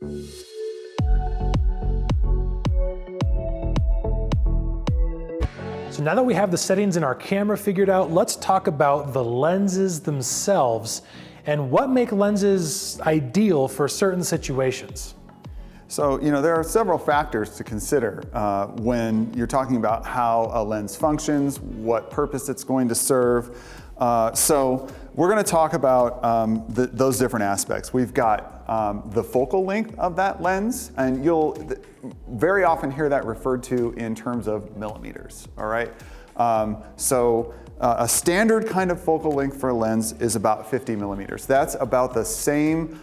So now that we have the settings in our camera figured out, let's talk about the lenses themselves and what make lenses ideal for certain situations. So, there are several factors to consider when you're talking about how a lens functions, what purpose it's going to serve. So we're going to talk about those different aspects. We've got the focal length of that lens, and you'll very often hear that referred to in terms of millimeters, all right? A standard kind of focal length for a lens is about 50 millimeters. That's about the same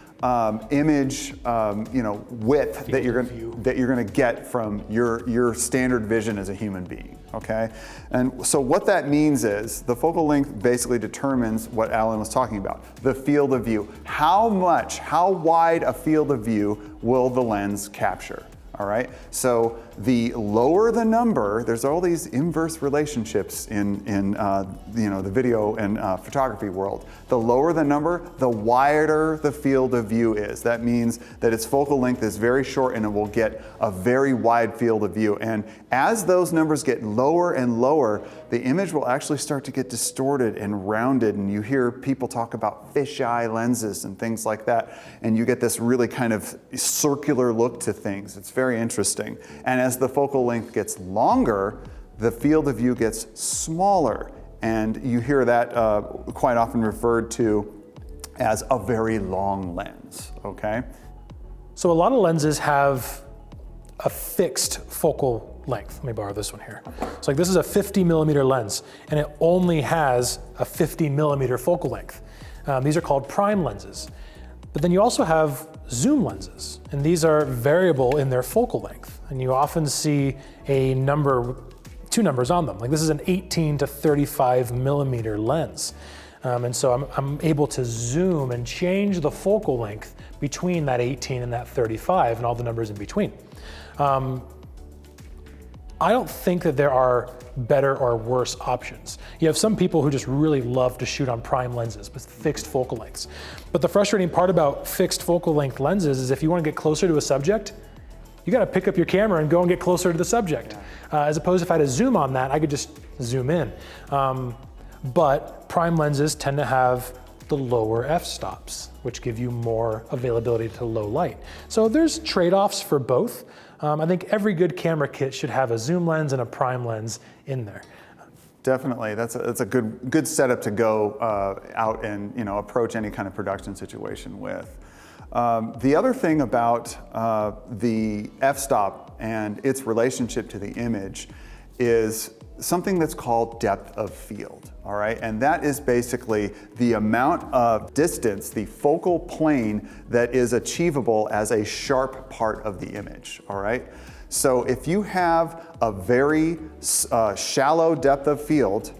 image, width that you're going to get from your standard vision as a human being. Okay, and so what that means is the focal length basically determines what Alan was talking about, the field of view. How wide a field of view will the lens capture? All right, so the lower the number, there's all these inverse relationships in the video and photography world. The lower the number, the wider the field of view is. That means that its focal length is very short and it will get a very wide field of view. And as those numbers get lower and lower, the image will actually start to get distorted and rounded, and you hear people talk about fisheye lenses and things like that, and you get this really kind of circular look to things. It's very interesting. And as the focal length gets longer, the field of view gets smaller, and you hear that quite often referred to as a very long lens, okay? So a lot of lenses have a fixed focal length. Let me borrow this one here. So like this is a 50 millimeter lens, and it only has a 50 millimeter focal length. These are called prime lenses. But then you also have zoom lenses, and these are variable in their focal length. And you often see two numbers on them. Like this is an 18 to 35 millimeter lens. And so I'm able to zoom and change the focal length between that 18 and that 35 and all the numbers in between. I don't think that there are better or worse options. You have some people who just really love to shoot on prime lenses with fixed focal lengths. But the frustrating part about fixed focal length lenses is if you want to get closer to a subject, you got to pick up your camera and go and get closer to the subject. As opposed to if I had a zoom on that, I could just zoom in. But prime lenses tend to have the lower f-stops, which give you more availability to low light. So there's trade-offs for both. I think every good camera kit should have a zoom lens and a prime lens in there. Definitely, that's a good setup to go out and approach any kind of production situation with. The other thing about the f-stop and its relationship to the image is something that's called depth of field, all right? And that is basically the amount of distance, the focal plane that is achievable as a sharp part of the image, all right? So if you have a very shallow depth of field,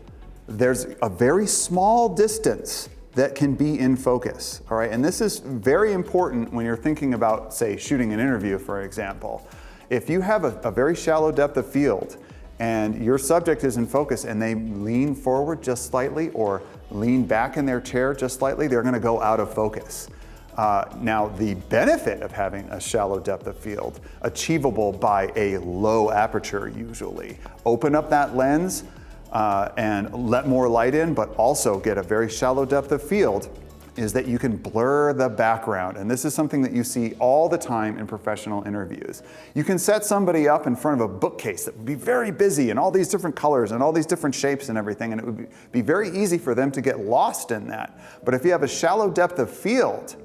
there's a very small distance that can be in focus, all right? And this is very important when you're thinking about, say, shooting an interview, for example. If you have a very shallow depth of field and your subject is in focus and they lean forward just slightly or lean back in their chair just slightly, they're gonna go out of focus. Now, the benefit of having a shallow depth of field, achievable by a low aperture usually, open up that lens and let more light in, but also get a very shallow depth of field, is that you can blur the background. And this is something that you see all the time in professional interviews. You can set somebody up in front of a bookcase that would be very busy and all these different colors and all these different shapes and everything, and it would be very easy for them to get lost in that. But if you have a shallow depth of field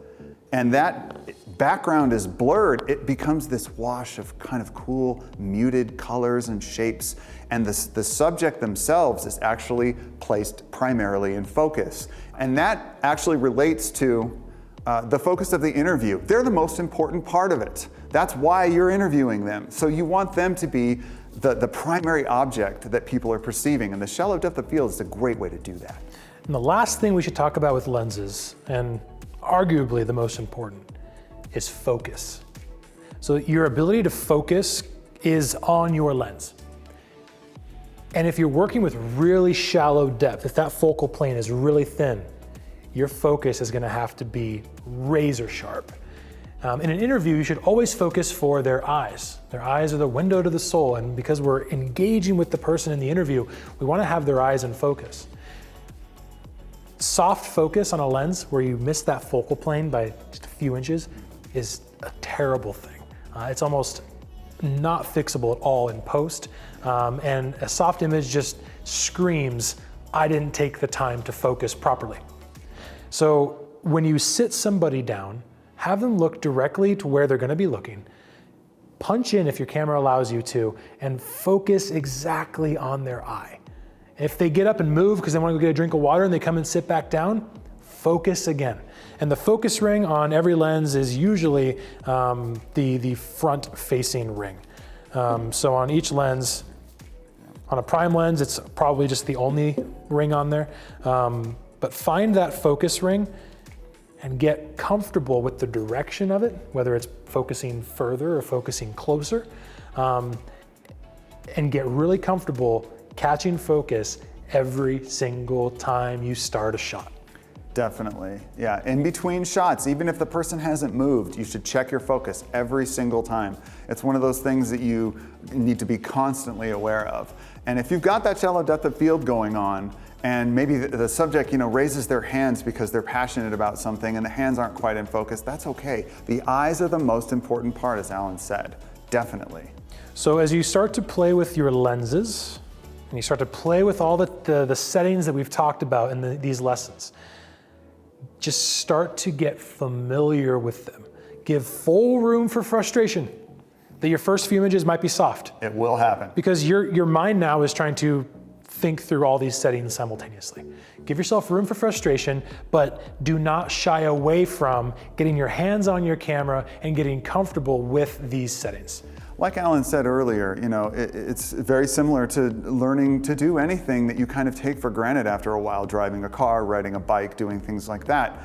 and that background is blurred, it becomes this wash of kind of cool, muted colors and shapes, and the subject themselves is actually placed primarily in focus. And that actually relates to the focus of the interview. They're the most important part of it. That's why you're interviewing them. So you want them to be the primary object that people are perceiving, and the shallow depth of field is a great way to do that. And the last thing we should talk about with lenses, and arguably the most important, is focus. So your ability to focus is on your lens. And if you're working with really shallow depth, if that focal plane is really thin, your focus is gonna have to be razor sharp. In an interview, you should always focus for their eyes. Their eyes are the window to the soul, and because we're engaging with the person in the interview, we want to have their eyes in focus. Soft focus on a lens where you miss that focal plane by just a few inches is a terrible thing. It's almost not fixable at all in post, and a soft image just screams, I didn't take the time to focus properly. So when you sit somebody down, have them look directly to where they're going to be looking, punch in if your camera allows you to, and focus exactly on their eye. If they get up and move because they want to go get a drink of water and they come and sit back down, focus again. And the focus ring on every lens is usually the front-facing ring. So on each lens, on a prime lens, it's probably just the only ring on there. But find that focus ring and get comfortable with the direction of it, whether it's focusing further or focusing closer, and get really comfortable catching focus every single time you start a shot. Definitely, yeah. In between shots, even if the person hasn't moved, you should check your focus every single time. It's one of those things that you need to be constantly aware of. And if you've got that shallow depth of field going on, and maybe the subject, raises their hands because they're passionate about something and the hands aren't quite in focus, that's okay. The eyes are the most important part, as Alan said, definitely. So as you start to play with your lenses, and you start to play with all the settings that we've talked about in these lessons, just start to get familiar with them. Give full room for frustration that your first few images might be soft. It will happen. Because your mind now is trying to think through all these settings simultaneously. Give yourself room for frustration, but do not shy away from getting your hands on your camera and getting comfortable with these settings. Like Alan said earlier, it's very similar to learning to do anything that you kind of take for granted after a while, driving a car, riding a bike, doing things like that.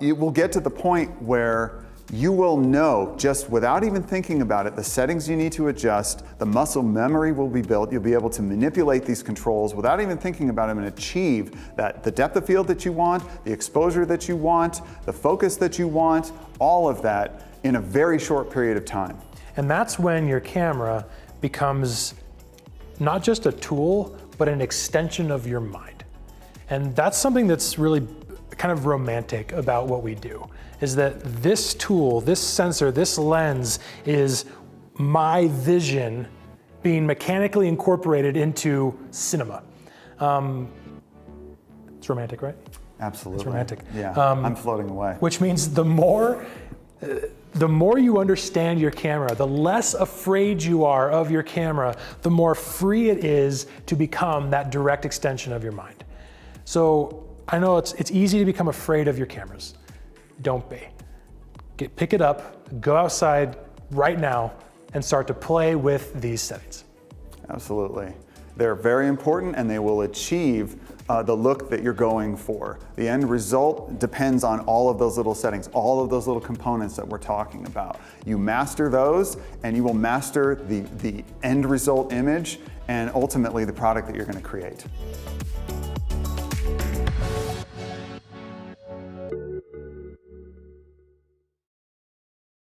It will get to the point where you will know, just without even thinking about it, the settings you need to adjust, the muscle memory will be built, you'll be able to manipulate these controls without even thinking about them and achieve the depth of field that you want, the exposure that you want, the focus that you want, all of that in a very short period of time. And that's when your camera becomes not just a tool, but an extension of your mind. And that's something that's really kind of romantic about what we do, is that this tool, this sensor, this lens is my vision being mechanically incorporated into cinema. It's romantic, right? Absolutely. It's romantic. Yeah, I'm floating away. Which means the more you understand your camera, the less afraid you are of your camera, the more free it is to become that direct extension of your mind. So I know it's easy to become afraid of your cameras. Don't be. Pick it up, go outside right now, and start to play with these settings. Absolutely. They're very important and they will achieve the look that you're going for. The end result depends on all of those little settings, all of those little components that we're talking about. You master those and you will master the end result image and ultimately the product that you're going to create.